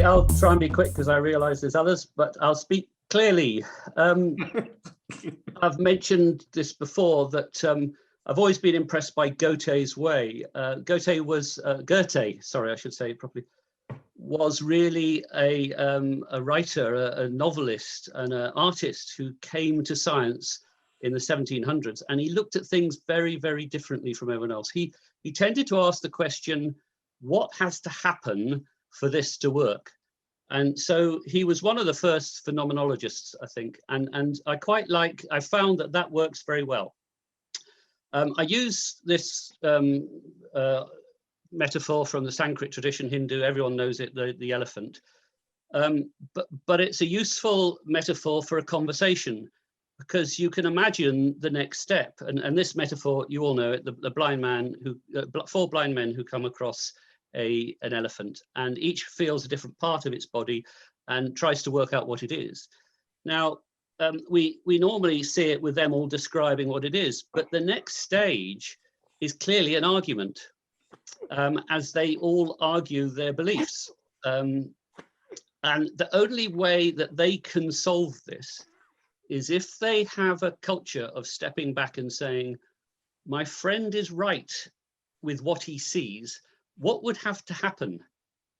I'll try and be quick because I realise there's others, but I'll speak clearly. I've mentioned this before that I've always been impressed by Goethe's way. Goethe, sorry, I should say it properly, was really a writer, a novelist, and an artist who came to science in the 1700s, and he looked at things very, very differently from everyone else. He tended to ask the question, what has to happen for this to work? And so he was one of the first phenomenologists, I think, and I found that works very well. I use this metaphor from the Sanskrit tradition, Hindu, everyone knows it, the elephant. But it's a useful metaphor for a conversation, because you can imagine the next step. And this metaphor, you all know it, the blind man four blind men who come across an elephant, and each feels a different part of its body and tries to work out what it is. Now, we normally see it with them all describing what it is, but the next stage is clearly an argument, as they all argue their beliefs. And the only way that they can solve this is if they have a culture of stepping back and saying, my friend is right with what he sees. What would have to happen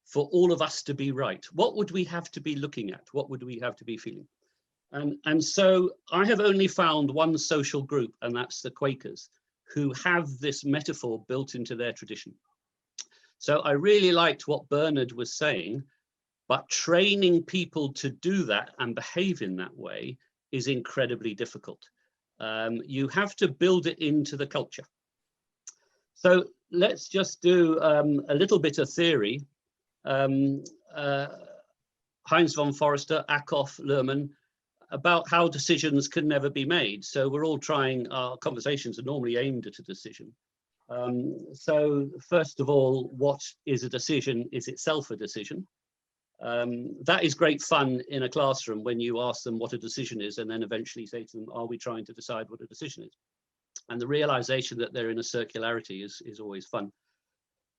for all of us to be right? What would we have to be looking at? What would we have to be feeling? And so I have only found one social group, and that's the Quakers, who have this metaphor built into their tradition. So I really liked what Bernard was saying, but training people to do that and behave in that way is incredibly difficult. You have to build it into the culture. So let's just do a little bit of theory. Heinz von Forester, Ackoff, Luhrmann, about how decisions can never be made. So we're all trying, our conversations are normally aimed at a decision. So first of all, what is a decision? Is itself a decision? That is great fun in a classroom when you ask them what a decision is and then eventually say to them, are we trying to decide what a decision is? And the realization that they're in a circularity is always fun.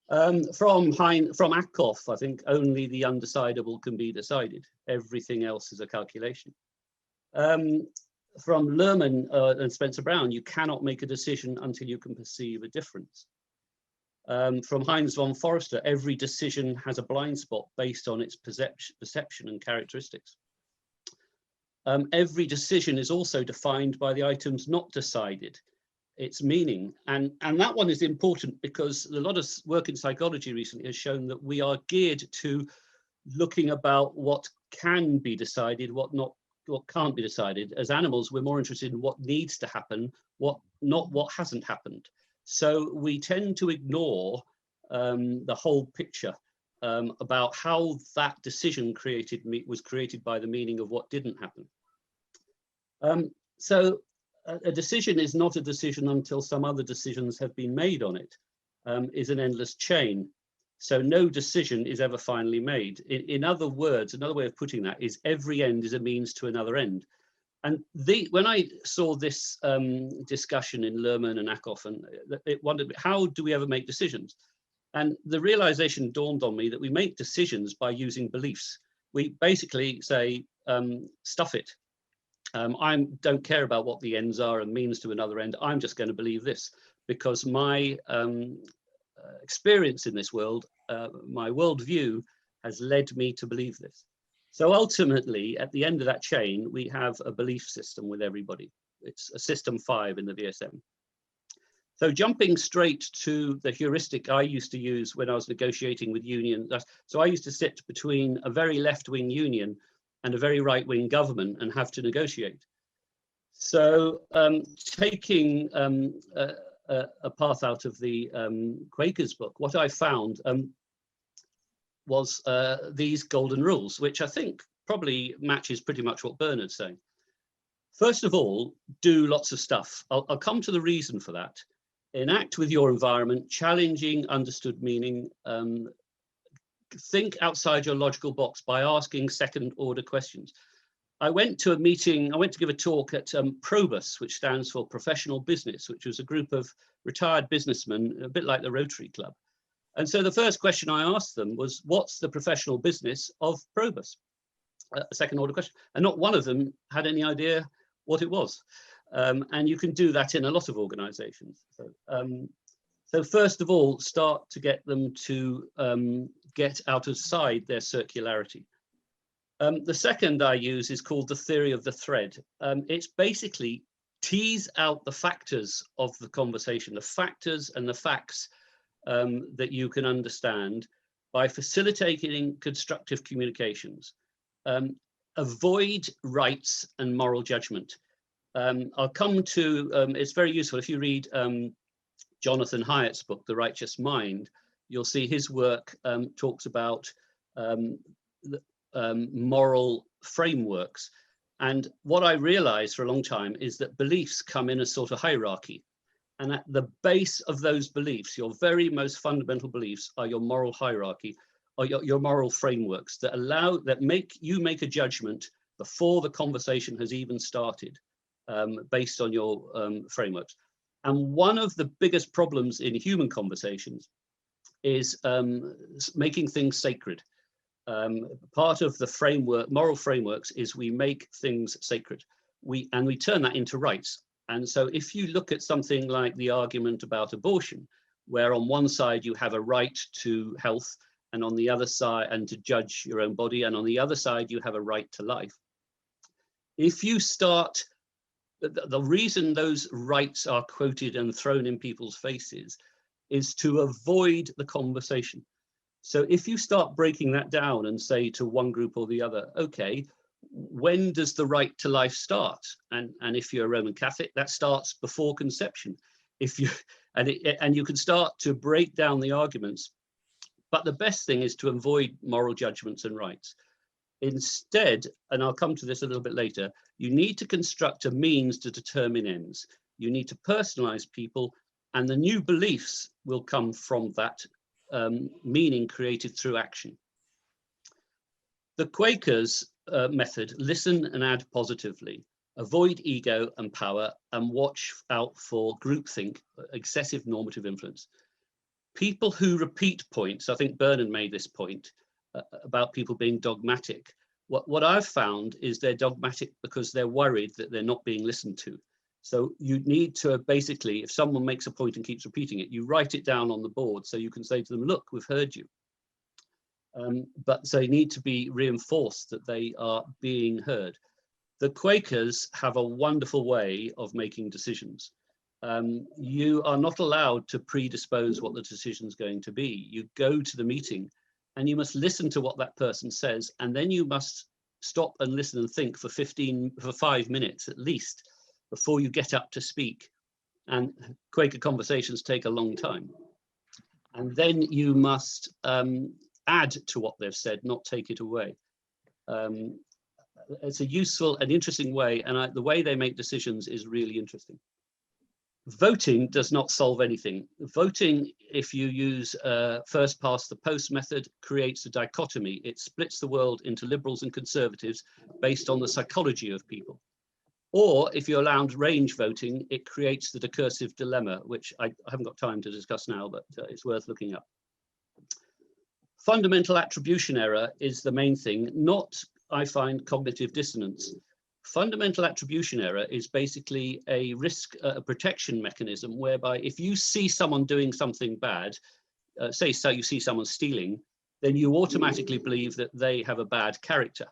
From Ackoff, I think only the undecidable can be decided. Everything else is a calculation. From Luhrmann and Spencer Brown, you cannot make a decision until you can perceive a difference. From Heinz von Forester, every decision has a blind spot based on its perception and characteristics. Every decision is also defined by the items not decided, its meaning. And that one is important because a lot of work in psychology recently has shown that we are geared to looking about what can be decided, what can't be decided. As animals, we're more interested in what needs to happen, not what hasn't happened. So we tend to ignore the whole picture about how that decision was created by the meaning of what didn't happen. So a decision is not a decision until some other decisions have been made on it, is an endless chain. So no decision is ever finally made. In other words, another way of putting that is every end is a means to another end. And when I saw this discussion in Luhrmann and Ackoff, and it wondered, how do we ever make decisions? And the realization dawned on me that we make decisions by using beliefs. We basically say, stuff it. I don't care about what the ends are and means to another end. I'm just going to believe this because my experience in this world, my worldview has led me to believe this. So ultimately, at the end of that chain, we have a belief system with everybody. It's a system 5 in the VSM. So jumping straight to the heuristic I used to use when I was negotiating with unions. So I used to sit between a very left-wing union and a very right-wing government and have to negotiate. So taking a path out of the Quakers book, what I found was these golden rules, which I think probably matches pretty much what Bernard's saying. First of all, do lots of stuff. I'll come to the reason for that. Enact with your environment, challenging understood meaning, think outside your logical box by asking second order questions. I went to a meeting, I went to give a talk at Probus, which stands for Professional Business, which was a group of retired businessmen, a bit like the Rotary Club. And so the first question I asked them was, what's the professional business of probus? A second order question. And not one of them had any idea what it was. And you can do that in a lot of organizations. So first of all, start to get them to get out of sight their circularity. The second I use is called the theory of the thread. It's basically tease out the factors of the conversation, the factors and the facts that you can understand by facilitating constructive communications. Avoid rights and moral judgment. I'll come to, it's very useful if you read Jonathan Haidt's book, The Righteous Mind, you'll see his work talks about moral frameworks. And what I realized for a long time is that beliefs come in a sort of hierarchy. And at the base of those beliefs, your very most fundamental beliefs are your moral hierarchy, or your moral frameworks that make you make a judgment before the conversation has even started, based on your frameworks. And one of the biggest problems in human conversations is making things sacred. Part of the framework, moral frameworks, is we make things sacred. We turn that into rights. And so if you look at something like the argument about abortion, where on one side you have a right to health, and on the other side, and to judge your own body, and on the other side you have a right to life. If you start, the reason those rights are quoted and thrown in people's faces is to avoid the conversation. So if you start breaking that down and say to one group or the other, okay, when does the right to life start? And if you're a Roman Catholic, that starts before conception. If you and you can start to break down the arguments, but the best thing is to avoid moral judgments and rights. Instead, and I'll come to this a little bit later, you need to construct a means to determine ends. You need to personalize people, and the new beliefs will come from that meaning created through action. The Quakers' method: listen and add positively, avoid ego and power, and watch out for groupthink, excessive normative influence. People who repeat points, I think Bernard made this point about people being dogmatic. What I've found is they're dogmatic because they're worried that they're not being listened to. So you need to basically, if someone makes a point and keeps repeating it, you write it down on the board so you can say to them, look, we've heard you. But they need to be reinforced that they are being heard. The Quakers have a wonderful way of making decisions. You are not allowed to predispose what the decision is going to be. You go to the meeting and you must listen to what that person says, and then you must stop and listen and think for 5 minutes at least before you get up to speak. And Quaker conversations take a long time. And then you must add to what they've said, not take it away. It's a useful and interesting way, and the way they make decisions is really interesting. Voting does not solve anything. Voting, if you use first past the post method, creates a dichotomy. It splits the world into liberals and conservatives based on the psychology of people. Or if you allow range voting, it creates the discursive dilemma, which I haven't got time to discuss now, but it's worth looking up. Fundamental attribution error is the main thing, not, I find, cognitive dissonance. Fundamental attribution error is basically a risk protection mechanism whereby if you see someone doing something bad, say so you see someone stealing, then you automatically believe that they have a bad character.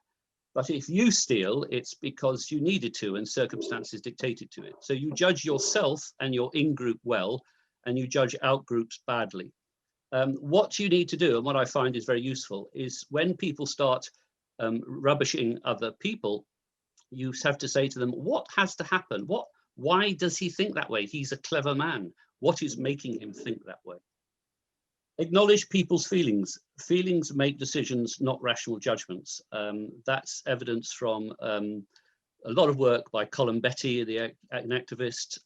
But if you steal, it's because you needed to and circumstances dictated to it. So you judge yourself and your in-group well, and you judge out-groups badly. What you need to do, and what I find is very useful, is when people start rubbishing other people, you have to say to them, what has to happen? Why does he think that way? He's a clever man. What is making him think that way? Acknowledge people's feelings. Feelings make decisions, not rational judgments. That's evidence from a lot of work by Colin Betty, an activist,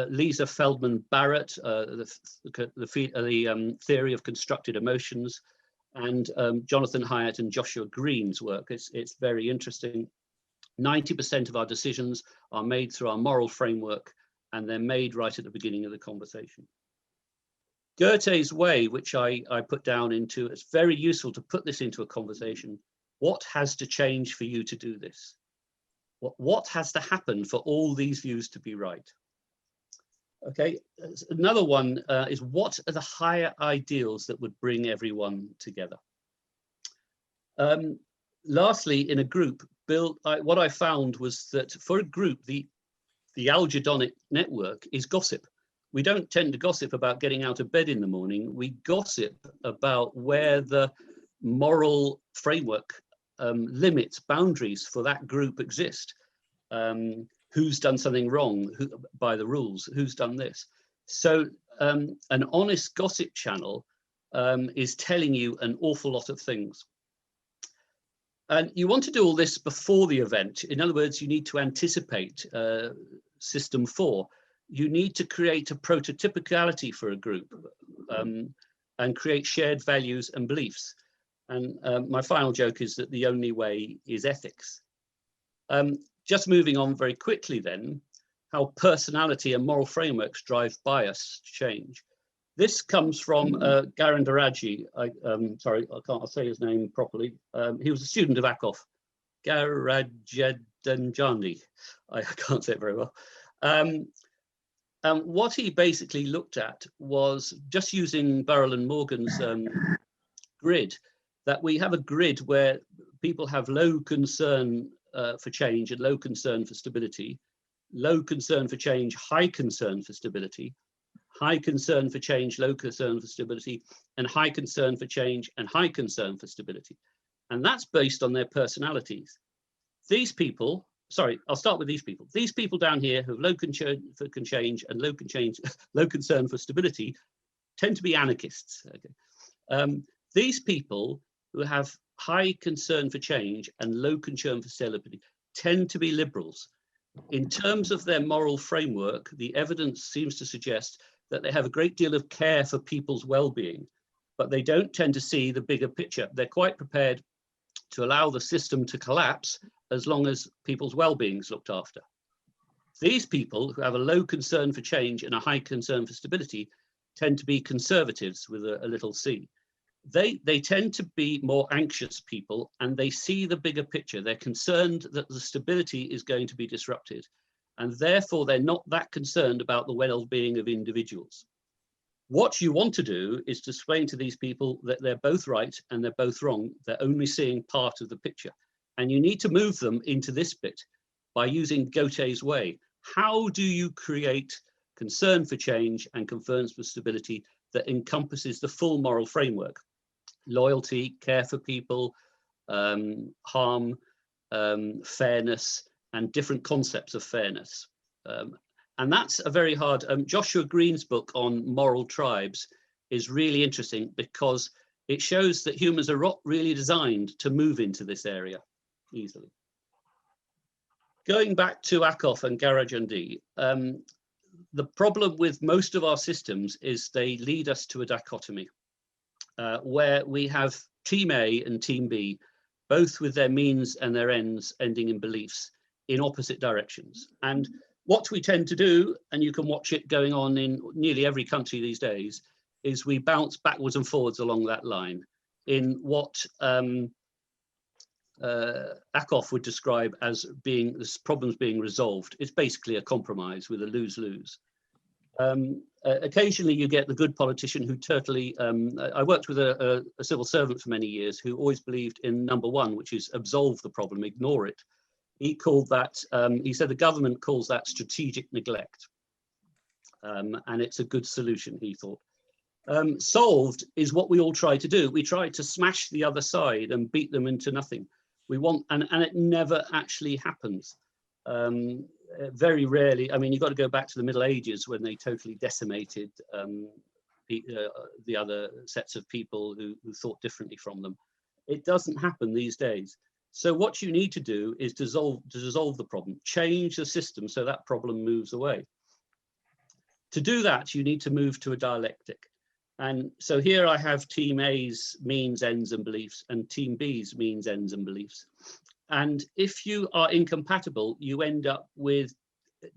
Lisa Feldman Barrett, the theory of constructed emotions, and Jonathan Haidt and Joshua Green's work. It's very interesting. 90% of our decisions are made through our moral framework, and they're made right at the beginning of the conversation. Goethe's way, which I put down into, it's very useful to put this into a conversation. What has to change for you to do this? What has to happen for all these views to be right? Okay, another one is, what are the higher ideals that would bring everyone together? Lastly, in a group, what I found was that for a group, the algedonic network is gossip. We don't tend to gossip about getting out of bed in the morning. We gossip about where the moral framework limits, boundaries for that group exist. Who's done something wrong by the rules? Who's done this? So an honest gossip channel is telling you an awful lot of things. And you want to do all this before the event. In other words, you need to anticipate system 4. You need to create a prototypicality for a group and create shared values and beliefs. And my final joke is that the only way is ethics. Just moving on very quickly then, how personality and moral frameworks drive bias change. This comes from Garandaraji. Sorry, I can't say his name properly. He was a student of Akhoff, Garajadanjani. I can't say it very well. And what he basically looked at was, just using Burrell and Morgan's grid, that we have a grid where people have low concern for change and low concern for stability, low concern for change, high concern for stability, high concern for change, low concern for stability, and high concern for change and high concern for stability. And that's based on their personalities. These people, sorry, I'll start with these people. These people down here who have low concern for change and low concern for stability tend to be anarchists. Okay. These people who have high concern for change and low concern for stability tend to be liberals. In terms of their moral framework, the evidence seems to suggest that they have a great deal of care for people's well-being, but they don't tend to see the bigger picture. They're quite prepared to allow the system to collapse as long as people's well-being is looked after. These people who have a low concern for change and a high concern for stability tend to be conservatives with a little c. They tend to be more anxious people, and they see the bigger picture. They're concerned that the stability is going to be disrupted, and therefore they're not that concerned about the well-being of individuals. What you want to do is to explain to these people that they're both right and they're both wrong. They're only seeing part of the picture, and you need to move them into this bit by using Goethe's way. How do you create concern for change and concern for stability that encompasses the full moral framework? Loyalty, care for people, harm, fairness, and different concepts of fairness. And that's a very hard, Joshua Green's book on moral tribes is really interesting because it shows that humans are not really designed to move into this area easily. Going back to Akhoff and Garajandi, the problem with most of our systems is they lead us to a dichotomy. Where we have team A and team B, both with their means and their ends ending in beliefs in opposite directions. And what we tend to do, and you can watch it going on in nearly every country these days, is we bounce backwards and forwards along that line in what Akhoff would describe as being this problems being resolved. It's basically a compromise with a lose-lose. Occasionally you get the good politician who totally, I worked with a civil servant for many years who always believed in number one, which is absolve the problem, ignore it. He called that, he said the government calls that strategic neglect. And it's a good solution, he thought. Solved is what we all try to do. We try to smash the other side and beat them into nothing. We want, and it never actually happens. Very rarely, I mean, you've got to go back to the Middle Ages when they totally decimated the other sets of people who thought differently from them. It doesn't happen these days. So what you need to do is dissolve the problem, change the system so that problem moves away. To do that, you need to move to a dialectic. And so here I have team A's means, ends and beliefs and team B's means, ends and beliefs. And if you are incompatible, you end up with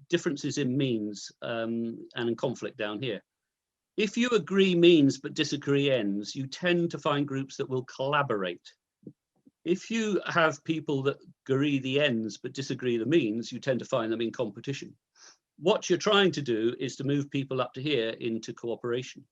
differences in means and in conflict down here. If you agree means but disagree ends, you tend to find groups that will collaborate. If you have people that agree the ends but disagree the means, you tend to find them in competition. What you're trying to do is to move people up to here into cooperation.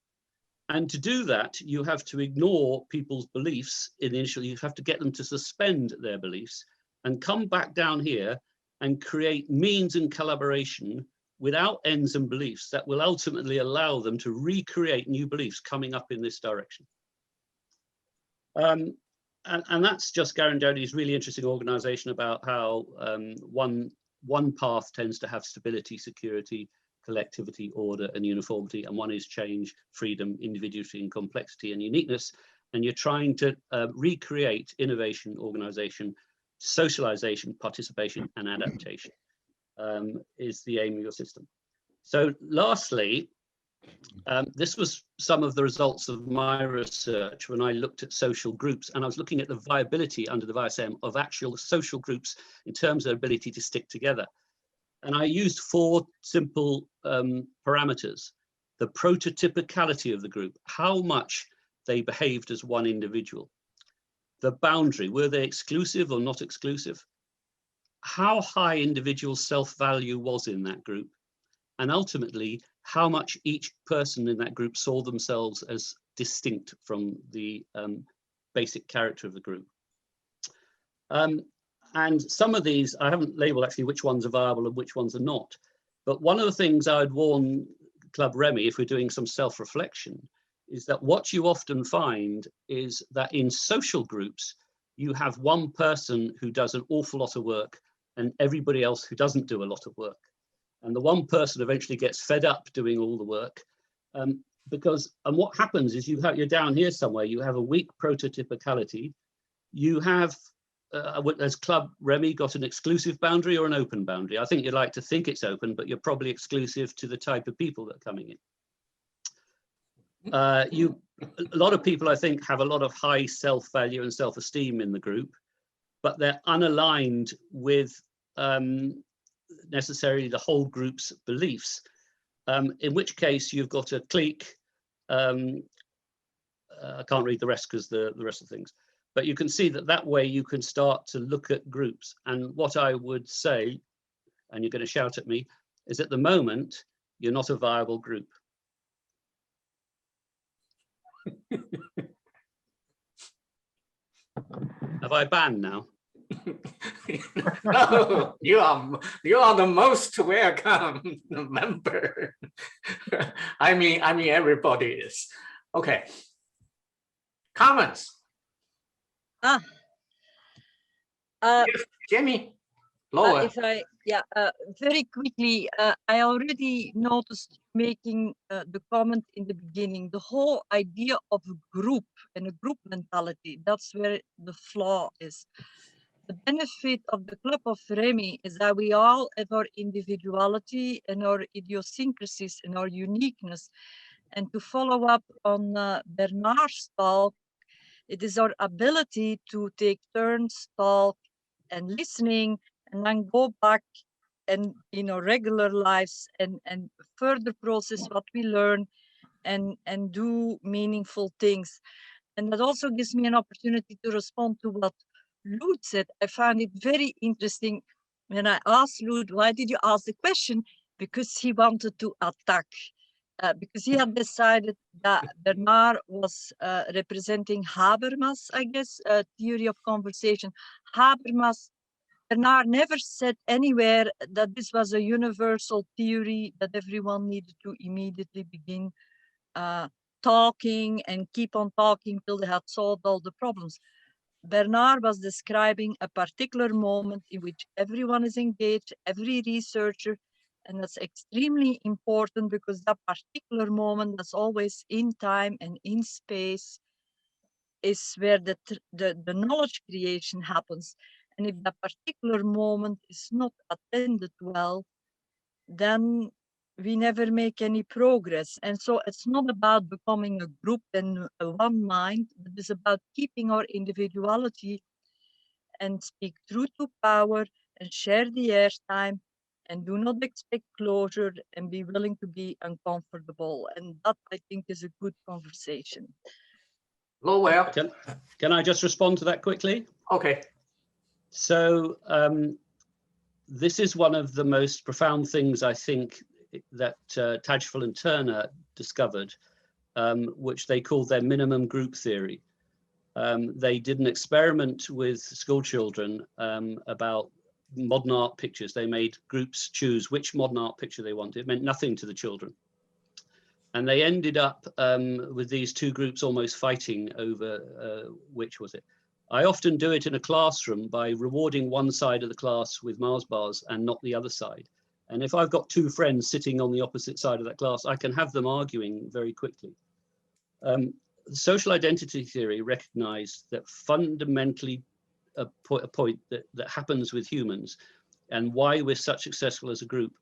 And to do that, you have to ignore people's beliefs initially. You have to get them to suspend their beliefs and come back down here and create means and collaboration without ends and beliefs that will ultimately allow them to recreate new beliefs coming up in this direction. And that's just Garandoni's really interesting organization about how one path tends to have stability, security, collectivity, order, and uniformity, and one is change, freedom, individuality, and complexity and uniqueness. And you're trying to recreate innovation, organization, socialization, participation, and adaptation is the aim of your system. So lastly, this was some of the results of my research when I looked at social groups, and I was looking at the viability under the VISM of actual social groups in terms of their ability to stick together. And I used 4 simple parameters: the prototypicality of the group, how much they behaved as one individual; the boundary, were they exclusive or not exclusive; how high individual self-value was in that group; and ultimately, how much each person in that group saw themselves as distinct from the basic character of the group. And some of these, I haven't labeled actually which ones are viable and which ones are not. But one of the things I would warn Club Remy, if we're doing some self-reflection, is that what you often find is that in social groups, you have one person who does an awful lot of work and everybody else who doesn't do a lot of work. And the one person eventually gets fed up doing all the work and what happens is you're down here somewhere, you have a weak prototypicality, you have, has Club Remy got an exclusive boundary or an open boundary? I think you'd like to think it's open, but you're probably exclusive to the type of people that are coming in. A lot of people, I think, have a lot of high self-value and self-esteem in the group, but they're unaligned with necessarily the whole group's beliefs, in which case you've got a clique. I can't read the rest because the rest of the things, but you can see that way you can start to look at groups. And what I would say, and you're going to shout at me, is at the moment you're not a viable group. Have I banned now? No, you are the most welcome member. I mean everybody is. Okay. Comments? Yes, Jamie, Laura. Very quickly, I already noticed making the comment in the beginning, the whole idea of a group and a group mentality, that's where the flaw is. The benefit of the Club of Remy is that we all have our individuality and our idiosyncrasies and our uniqueness. And to follow up on Bernard's talk, it is our ability to take turns, talk and listening, and then go back and in our regular lives and further process what we learn and do meaningful things. And that also gives me an opportunity to respond to what Lud said. I found it very interesting when I asked Lud, why did you ask the question? Because he wanted to attack. Because he had decided that Bernard was representing Habermas, I guess, theory of conversation. Habermas, Bernard never said anywhere that this was a universal theory that everyone needed to immediately begin talking and keep on talking till they had solved all the problems. Bernard was describing a particular moment in which everyone is engaged, every researcher, and that's extremely important because that particular moment that's always in time and in space is where the knowledge creation happens. And if that particular moment is not attended well, then we never make any progress. And so it's not about becoming a group and one mind, but it's about keeping our individuality and speak true to power and share the airtime and do not expect closure and be willing to be uncomfortable. And that, I think, is a good conversation. Lowell. Can I just respond to that quickly? Okay. So this is one of the most profound things I think that Tadgeful and Turner discovered, which they called their minimum group theory. They did an experiment with school children about modern art pictures. They made groups choose which modern art picture they wanted. It meant nothing to the children. And they ended up with these two groups almost fighting over which was it. I often do it in a classroom by rewarding one side of the class with Mars bars and not the other side. And if I've got two friends sitting on the opposite side of that class, I can have them arguing very quickly. Social identity theory recognized that fundamentally a point that happens with humans and why we're such successful as a group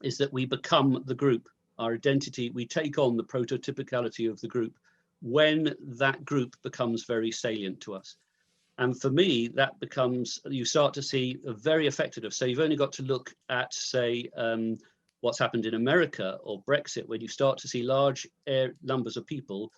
is that we become the group. Our identity, we take on the prototypicality of the group when that group becomes very salient to us. And for me, that becomes, you start to see a very effective. So you've only got to look at, say, what's happened in America or Brexit, when you start to see large numbers of people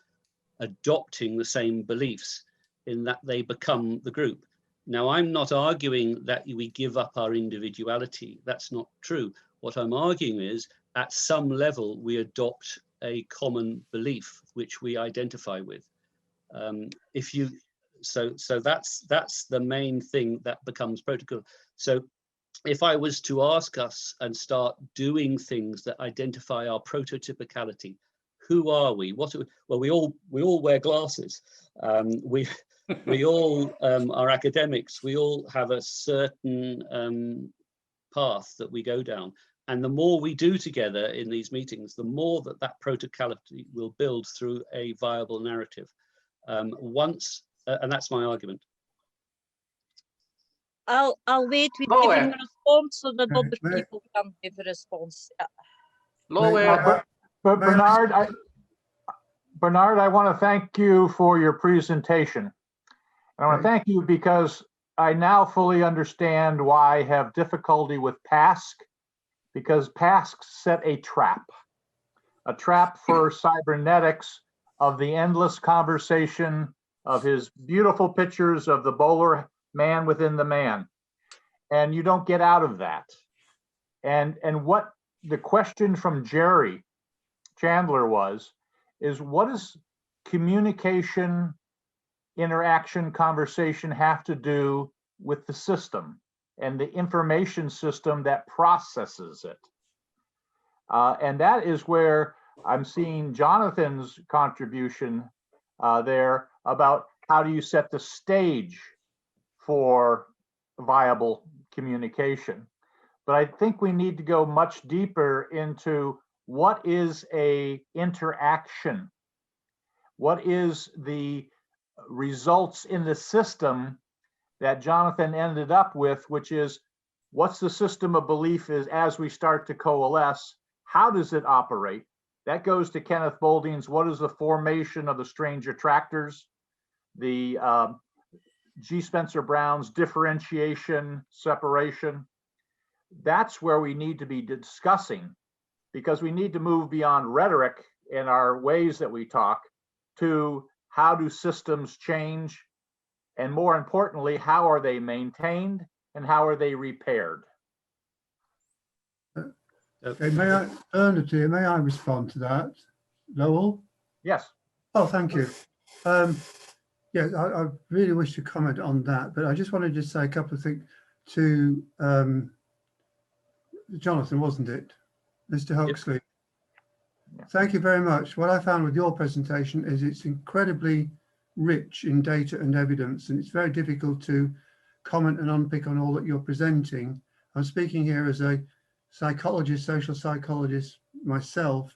adopting the same beliefs in that they become the group. Now, I'm not arguing that we give up our individuality. That's not true. What I'm arguing is, at some level, we adopt a common belief which we identify with. So that's the main thing that becomes protocol. So if I was to ask us and start doing things that identify our prototypicality, who are we? What are we? Well, we all wear glasses. We all are academics. We all have a certain path that we go down. And the more we do together in these meetings, the more that prototypicality will build through a viable narrative. And that's my argument. I'll wait with giving a response so that other people can give a response. Lower. But Bernard, I want to thank you for your presentation. I want to thank you because I now fully understand why I have difficulty with PASC, because PASC set a trap for cybernetics of the endless conversation of his beautiful pictures of the bowler man within the man. And you don't get out of that. And what the question from Jerry Chandler is what does communication, interaction, conversation have to do with the system and the information system that processes it? And that is where I'm seeing Jonathan's contribution there about how do you set the stage for viable communication. But I think we need to go much deeper into what is a interaction? What is the results in the system that Jonathan ended up with, which is what's the system of belief is as we start to coalesce? How does it operate? That goes to Kenneth Boulding's what is the formation of the strange attractors, the G. Spencer Brown's differentiation, separation. That's where we need to be discussing, because we need to move beyond rhetoric in our ways that we talk to how do systems change, and more importantly, how are they maintained and how are they repaired? Okay, may I respond to that, Lowell? Yes. Oh, thank you. Yeah, I really wish to comment on that, but I just wanted to say a couple of things to Jonathan, wasn't it? Mr. Huxley. Yep. Thank you very much. What I found with your presentation is it's incredibly rich in data and evidence, and it's very difficult to comment and unpick on all that you're presenting. I'm speaking here as a psychologist, social psychologist myself,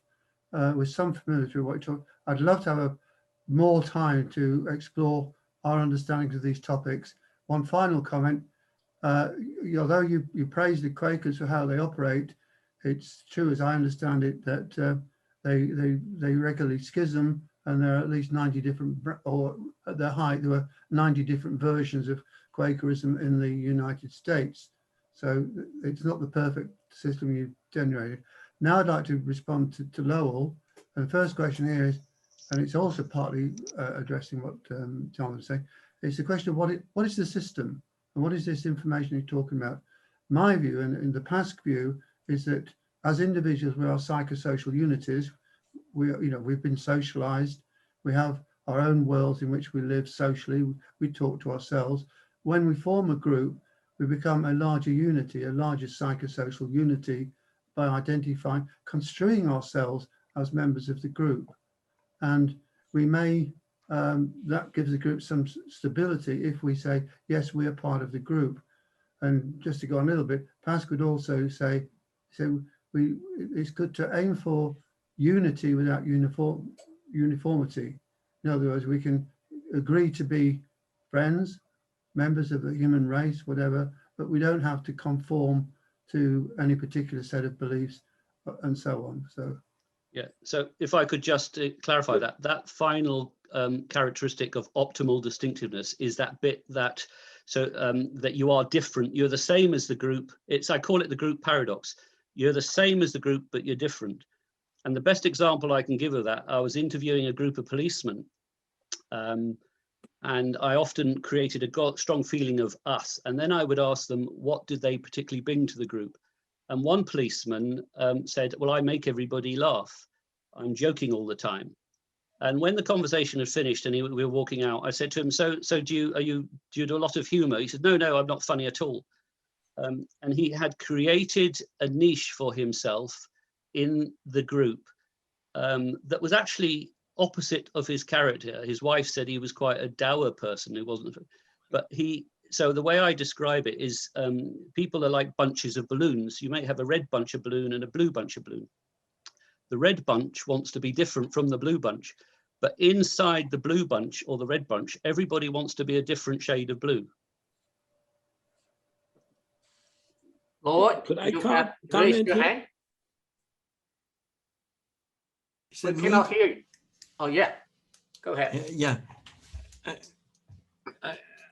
with some familiarity with what you talk. I'd love to have more time to explore our understanding of these topics. One final comment, although you praise the Quakers for how they operate, it's true, as I understand it, that they regularly schism, and there are at least 90 different, or at their height, there were 90 different versions of Quakerism in the United States. So it's not the perfect system you generated. Now I'd like to respond to Lowell. And the first question here is, and it's also partly addressing what John was saying, it's the question of what is the system and what is this information you're talking about? My view, and in the past view, is that as individuals, we are psychosocial unities. We've been socialized. We have our own worlds in which we live socially. We talk to ourselves. When we form a group, we become a larger unity, a larger psychosocial unity by identifying, construing ourselves as members of the group. And we may, that gives the group some stability if we say, yes, we are part of the group. And just to go on a little bit, Pascal could also say, it's good to aim for unity without uniformity. In other words, we can agree to be friends, members of the human race, whatever, but we don't have to conform to any particular set of beliefs and so on. So, yeah. So if I could just clarify that final characteristic of optimal distinctiveness is that bit that that you are different. You're the same as the group. I call it the group paradox. You're the same as the group, but you're different. And the best example I can give of that, I was interviewing a group of policemen, and I often created a strong feeling of us. And then I would ask them, what did they particularly bring to the group? And one policeman said, well, I make everybody laugh. I'm joking all the time. And when the conversation had finished and we were walking out, I said to him, so do you do a lot of humor? He said, no, I'm not funny at all. And he had created a niche for himself in the group that was actually opposite of his character. His wife said he was quite a dour person who wasn't, but so the way I describe it is people are like bunches of balloons. You may have a red bunch of balloon and a blue bunch of balloon. The red bunch wants to be different from the blue bunch, but inside the blue bunch or the red bunch, everybody wants to be a different shade of blue. Lord, Could I you comment have raised your here? hand? We cannot hear you. Oh, yeah. Go ahead. Yeah.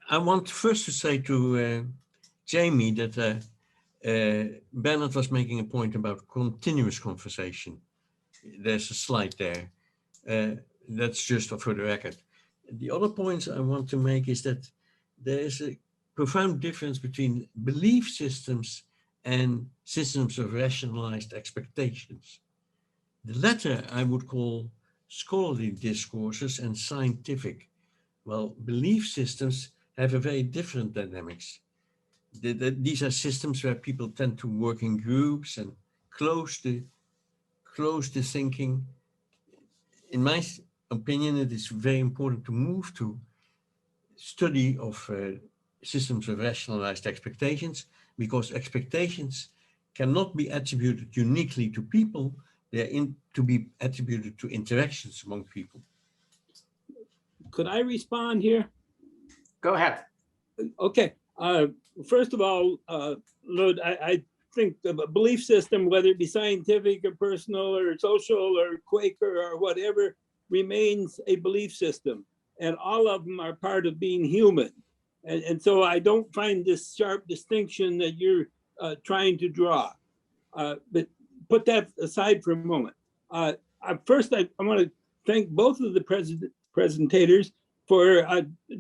I want first to say to Jamie that Bernard was making a point about continuous conversation. There's a slide there. That's just for the record. The other points I want to make is that there is a profound difference between belief systems and systems of rationalized expectations. The latter I would call scholarly discourses and scientific, while belief systems have a very different dynamics. These are systems where people tend to work in groups and close the thinking. In my opinion, it is very important to move to study of systems of rationalized expectations, because expectations cannot be attributed uniquely to people. They're to be attributed to interactions among people. Could I respond here? Go ahead. Okay. First of all, Lord, I think the belief system, whether it be scientific or personal or social or Quaker or whatever, remains a belief system. And all of them are part of being human. And so I don't find this sharp distinction that you're trying to draw. But put that aside for a moment. First, I want to thank both of the presentators for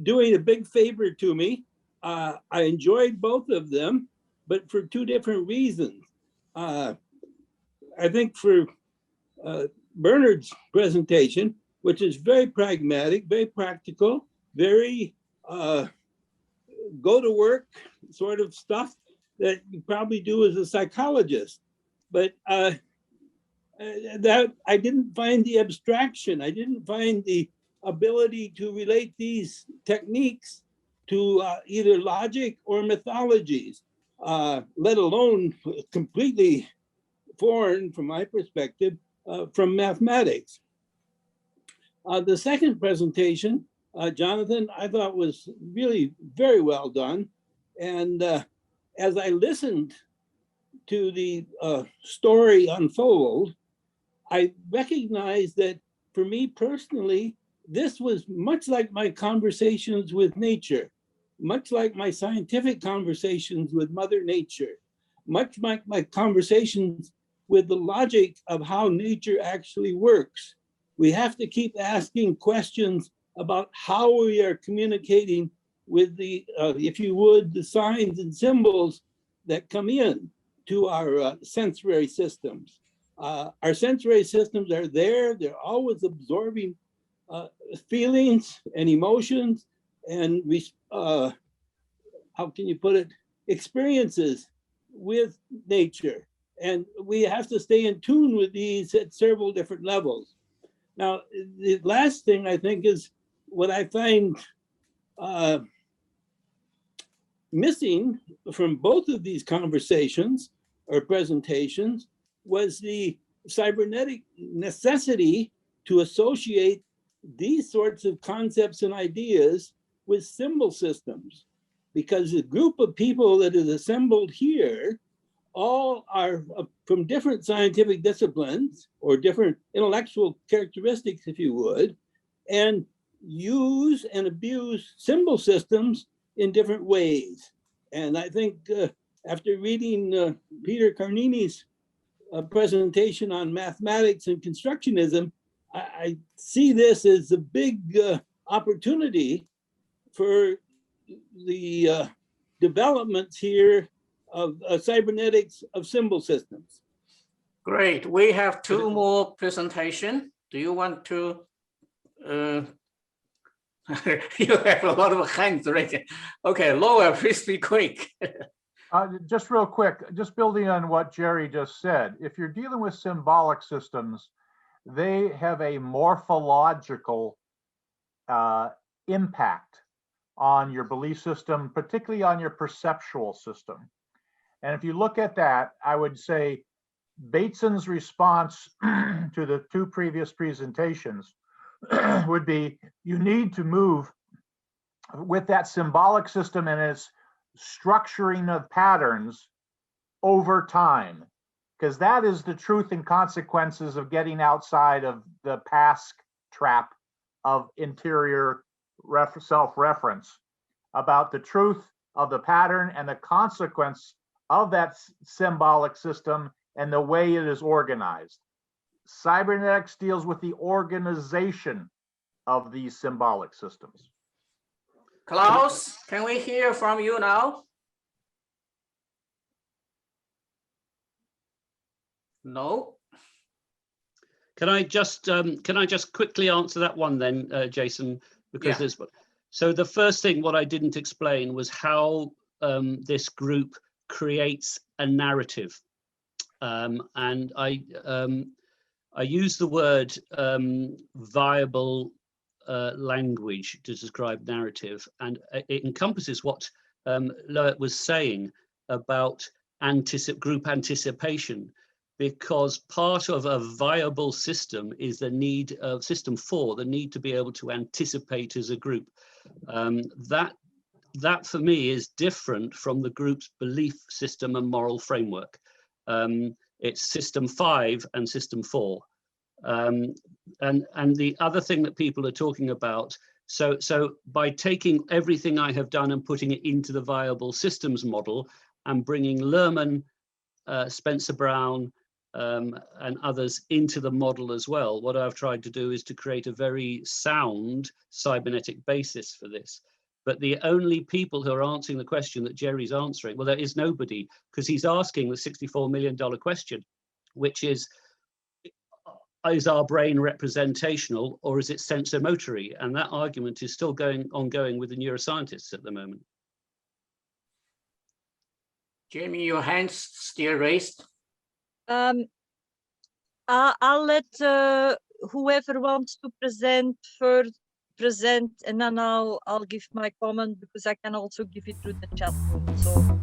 doing a big favor to me. I enjoyed both of them, but for two different reasons. I think for Bernard's presentation, which is very pragmatic, very practical, very go to work sort of stuff that you probably do as a psychologist. But that I didn't find the abstraction. I didn't find the ability to relate these techniques to either logic or mythologies, let alone completely foreign from my perspective from mathematics. The second presentation, Jonathan, I thought was really very well done. And as I listened to the story unfold, I recognized that for me personally, this was much like my conversations with nature, much like my scientific conversations with Mother Nature. much like my conversations with the logic of how nature actually works. We have to keep asking questions about how we are communicating with the, if you would, the signs and symbols that come in to our sensory systems. Our sensory systems are there. They're always absorbing feelings and emotions and how can you put it, experiences with nature. And we have to stay in tune with these at several different levels. Now, the last thing I think is what I find missing from both of these conversations or presentations was the cybernetic necessity to associate these sorts of concepts and ideas with symbol systems, because the group of people that is assembled here all are from different scientific disciplines or different intellectual characteristics, if you would, and use and abuse symbol systems in different ways. And I think after reading Peter Carnini's presentation on mathematics and constructionism, I see this as a big opportunity for the developments here of cybernetics of symbol systems. Great. We have two more presentations. Do you want to? You have a lot of hands raised. Okay, Laura, please be quick. Just real quick, just building on what Jerry just said, if you're dealing with symbolic systems, they have a morphological impact on your belief system, particularly on your perceptual system. And if you look at that, I would say Bateson's response to the two previous presentations would be, you need to move with that symbolic system and its structuring of patterns over time, because that is the truth and consequences of getting outside of the past trap of interior self-reference, about the truth of the pattern and the consequence of that symbolic system and the way it is organized. Cybernetics deals with the organization of these symbolic systems. Klaus, can we hear from you now? No. Can I just quickly answer that one then, Jason? Because there's so the first thing what I didn't explain was how this group creates a narrative, and I use the word viable language to describe narrative, and it encompasses what Loet was saying about group anticipation, because part of a viable system is the need of system 4, the need to be able to anticipate as a group. That for me is different from the group's belief system and moral framework. It's system 5 and system 4. And the other thing that people are talking about, so by taking everything I have done and putting it into the viable systems model and bringing Lerman, Spencer Brown, and others into the model as well, what I've tried to do is to create a very sound cybernetic basis for this. But the only people who are answering the question that Jerry's answering, well, there is nobody, because he's asking the $64 million question, which is our brain representational or is it sensomotory? And that argument is still ongoing with the neuroscientists at the moment. Jamie, your hand's still raised. I'll let whoever wants to present first present, and then I'll give my comment, because I can also give it through the chat room. So